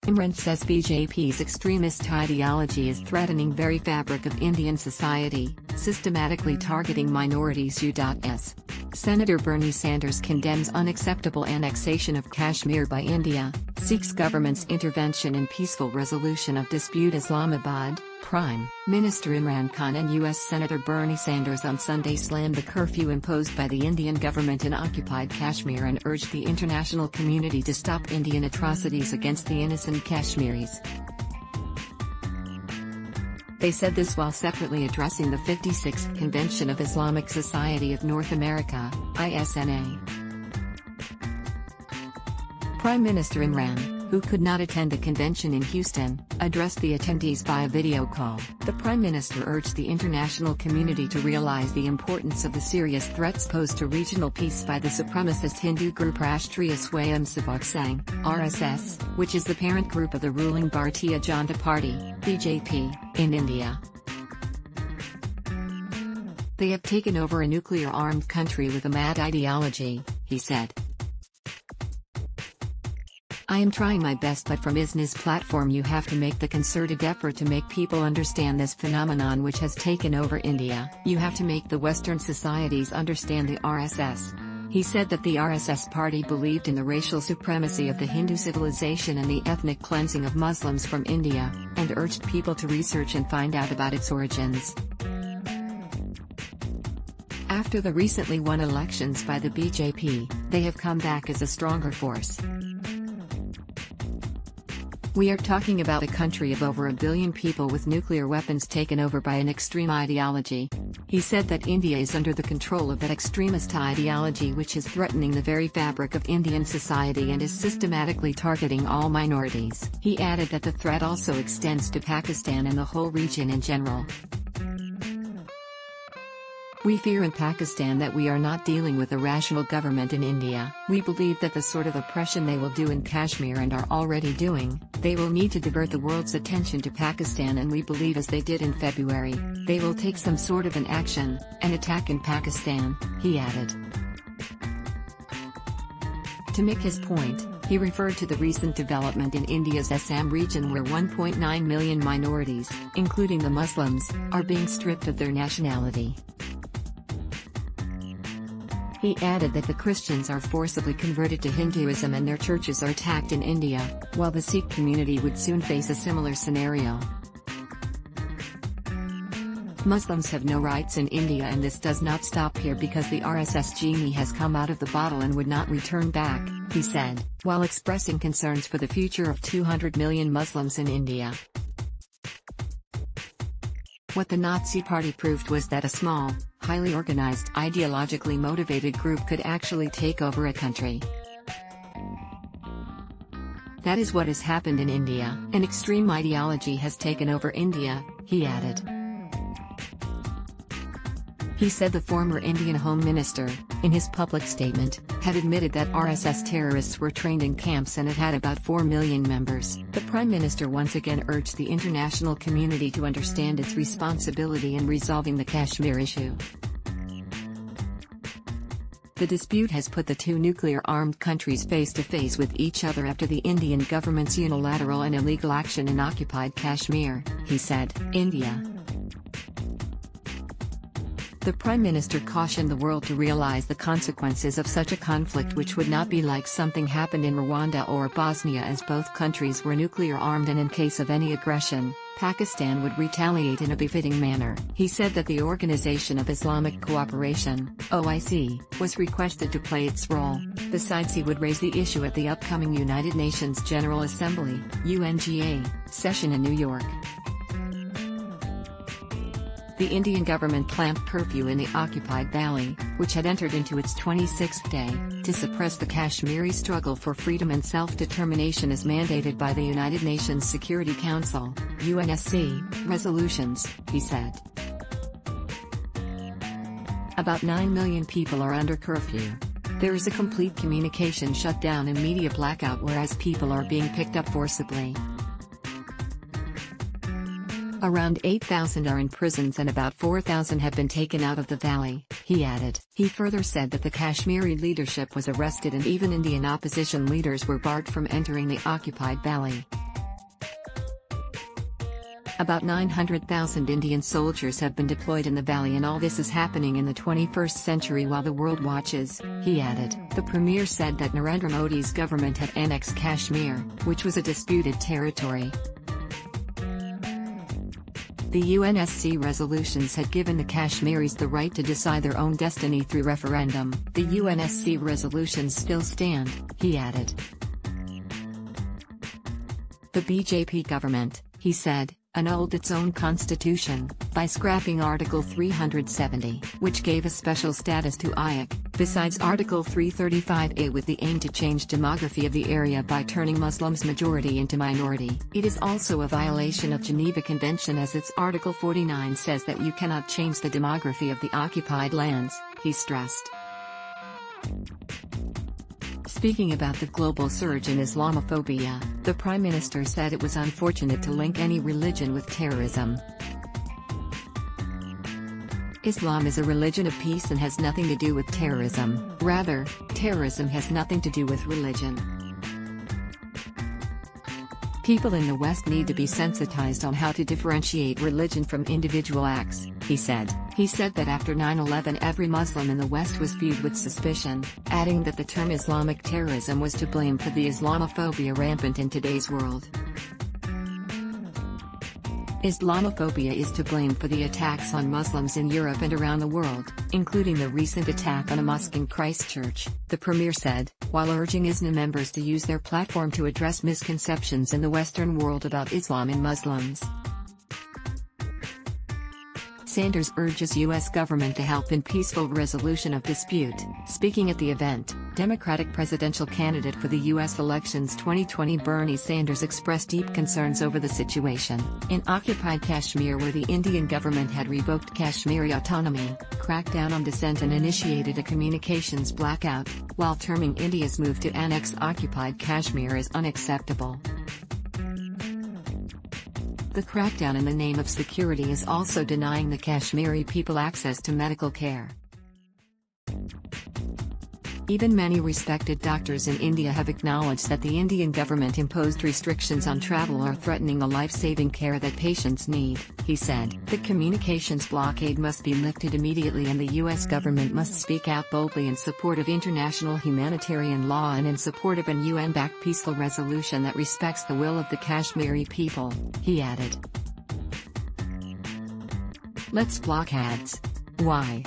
Imran says BJP's extremist ideology is threatening the very fabric of Indian society, systematically targeting minorities. U.S. Senator Bernie Sanders condemns unacceptable annexation of Kashmir by India, seeks government's intervention in peaceful resolution of dispute. Islamabad, Prime Minister Imran Khan and U.S. Senator Bernie Sanders on Sunday slammed the curfew imposed by the Indian government in occupied Kashmir and urged the international community to stop Indian atrocities against the innocent Kashmiris. They said this while separately addressing the 56th Convention of Islamic Society of North America, ISNA. Prime Minister Imran, who could not attend the convention in Houston, addressed the attendees via video call. The Prime Minister urged the international community to realize the importance of the serious threats posed to regional peace by the supremacist Hindu group Rashtriya Swayamsevak Sangh, RSS, which is the parent group of the ruling Bharatiya Janata Party, BJP, in India. They have taken over a nuclear-armed country with a mad ideology, he said. I am trying my best, but from business platform you have to make the concerted effort to make people understand this phenomenon which has taken over India. You have to make the Western societies understand the RSS. He said that the RSS party believed in the racial supremacy of the Hindu civilization and the ethnic cleansing of Muslims from India, and urged people to research and find out about its origins. After the recently won elections by the BJP, they have come back as a stronger force. We are talking about a country of over 1 billion people with nuclear weapons taken over by an extreme ideology. He said that India is under the control of that extremist ideology which is threatening the very fabric of Indian society and is systematically targeting all minorities. He added that the threat also extends to Pakistan and the whole region in general. We fear in Pakistan that we are not dealing with a rational government in India. We believe that the sort of oppression they will do in Kashmir and are already doing, they will need to divert the world's attention to Pakistan, and we believe as they did in February, they will take some sort of an action, an attack in Pakistan, he added. To make his point, he referred to the recent development in India's Assam region where 1.9 million minorities, including the Muslims, are being stripped of their nationality. He added that the Christians are forcibly converted to Hinduism and their churches are attacked in India, while the Sikh community would soon face a similar scenario. Muslims have no rights in India, and this does not stop here because the RSS genie has come out of the bottle and would not return back, he said, while expressing concerns for the future of 200 million Muslims in India. What the Nazi Party proved was that a small, highly organized, ideologically motivated group could actually take over a country. That is what has happened in India. An extreme ideology has taken over India, he added. He said the former Indian Home Minister, in his public statement, had admitted that RSS terrorists were trained in camps and it had about 4 million members. The Prime Minister once again urged the international community to understand its responsibility in resolving the Kashmir issue. The dispute has put the two nuclear-armed countries face to face with each other after the Indian government's unilateral and illegal action in occupied Kashmir, he said. India. The Prime Minister cautioned the world to realize the consequences of such a conflict, which would not be like something happened in Rwanda or Bosnia, as both countries were nuclear-armed, and in case of any aggression, Pakistan would retaliate in a befitting manner. He said that the Organization of Islamic Cooperation, OIC, was requested to play its role. Besides, he would raise the issue at the upcoming United Nations General Assembly, UNGA, session in New York. The Indian government clamped curfew in the occupied valley, which had entered into its 26th day, to suppress the Kashmiri struggle for freedom and self-determination as mandated by the United Nations Security Council, UNSC, resolutions, he said. About 9 million people are under curfew. There is a complete communication shutdown and media blackout, whereas people are being picked up forcibly. Around 8,000 are in prisons and about 4,000 have been taken out of the valley, he added. He further said that the Kashmiri leadership was arrested and even Indian opposition leaders were barred from entering the occupied valley. About 900,000 Indian soldiers have been deployed in the valley, and all this is happening in the 21st century while the world watches, he added. The premier said that Narendra Modi's government had annexed Kashmir, which was a disputed territory. The UNSC resolutions had given the Kashmiris the right to decide their own destiny through referendum. The UNSC resolutions still stand, he added. The BJP government, he said, annulled its own constitution by scrapping Article 370, which gave a special status to IAC, besides Article 335A with the aim to change demography of the area by turning Muslims majority into minority. It is also a violation of Geneva Convention, as its Article 49 says that you cannot change the demography of the occupied lands, he stressed. Speaking about the global surge in Islamophobia, the Prime Minister said it was unfortunate to link any religion with terrorism. Islam is a religion of peace and has nothing to do with terrorism. Rather, terrorism has nothing to do with religion. People in the West need to be sensitized on how to differentiate religion from individual acts, he said. He said that after 9/11 every Muslim in the West was viewed with suspicion, adding that the term Islamic terrorism was to blame for the Islamophobia rampant in today's world. Islamophobia is to blame for the attacks on Muslims in Europe and around the world, including the recent attack on a mosque in Christchurch, the premier said, while urging ISNA members to use their platform to address misconceptions in the Western world about Islam and Muslims. Sanders urges U.S. government to help in peaceful resolution of dispute. Speaking at the event, Democratic presidential candidate for the U.S. elections 2020 Bernie Sanders expressed deep concerns over the situation in occupied Kashmir, where the Indian government had revoked Kashmiri autonomy, cracked down on dissent and initiated a communications blackout, while terming India's move to annex occupied Kashmir as unacceptable. The crackdown in the name of security is also denying the Kashmiri people access to medical care. Even many respected doctors in India have acknowledged that the Indian government imposed restrictions on travel are threatening the life-saving care that patients need, he said. The communications blockade must be lifted immediately, and the U.S. government must speak out boldly in support of international humanitarian law and in support of an UN-backed peaceful resolution that respects the will of the Kashmiri people, he added. Let's block ads. Why?